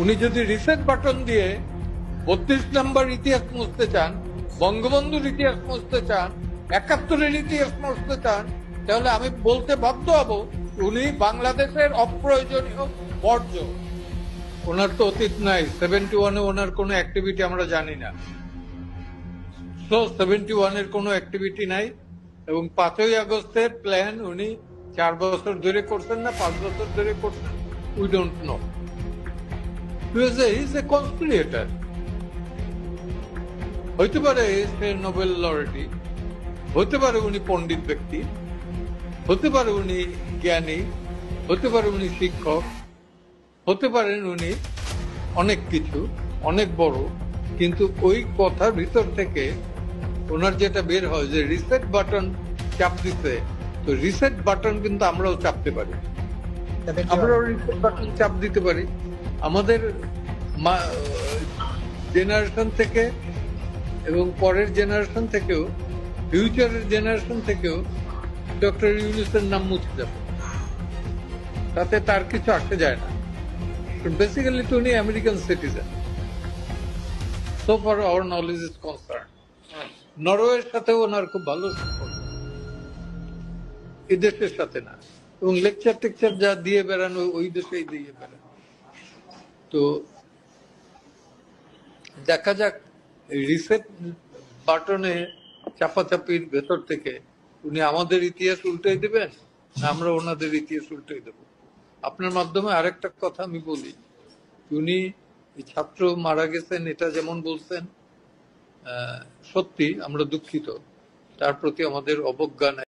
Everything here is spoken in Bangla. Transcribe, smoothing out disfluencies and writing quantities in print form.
উনি যদি রিসেট বাটন দিয়ে 32 নম্বর ইতিহাস মুছতে চান, বঙ্গবন্ধুর ইতিহাস মুছতে চান, 71-এর ইতিহাস মুছতে চান, তাহলে আমি বলতে বাধ্য হব উনি বাংলাদেশের অপ্রয়োজনীয় বর্জ্য। ওনার তো অতীত নাই, 71-এ ওনার কোনো অ্যাক্টিভিটি আমরা জানি না। 71-এর কোনো অ্যাক্টিভিটি নাই, এবং 5ই আগস্টের প্ল্যান উনি 4 বছর ধরে করছেন না 5 বছর ধরে করছেন, we don't know. He is a conspirator. হইতে পারে সে নোবেল লরেটি, হতে পারে উনি পণ্ডিত ব্যক্তি, হতে পারে উনি জ্ঞানী, হতে পারে উনি শিক্ষক, হতে পারেন উনি অনেক কিছু, অনেক বড়, কিন্তু ওই কথার ভিতর থেকে ওনার যেটা বের হয় যে রিসেট বাটন চাপ দিতে, তো রিসেট বাটন কিন্তু আমরাও চাপতে পারি, আমরাও রিসেট বাটন চাপ দিতে পারি। আমাদের জেনারেশন থেকে এবং পরের জেনারেশন থেকেও, ফিউচারের জেনারেশন থেকেও ডক্টর ইউনূসের নাম মুছে যাবে, তাতে তার কিছু আসে যায় না। বেসিক্যালি তো উনি American citizen, so far hour knowledge is concern. নরওয়ের সাথে ওনার খুব ভালো সম্পর্ক, এই দেশের সাথে না, এবং লেকচার টেকচার যা দিয়ে বেড়ানো ওই দেশেই দিয়ে বেড়ানো। তো দেখা যাক রিসেট বাটনে চাপাচাপির ভেতর থেকে উনি আমাদের ইতিহাস উল্টে দেবেন না আমরা ওনাদের ইতিহাস উল্টে দেব। আপনার মাধ্যমে আরেকটা কথা আমি বলি, উনি ছাত্র মারা গেছেন এটা যেমন বলছেন, সত্যি আমরা দুঃখিত, তার প্রতি আমাদের অবজ্ঞা নাই।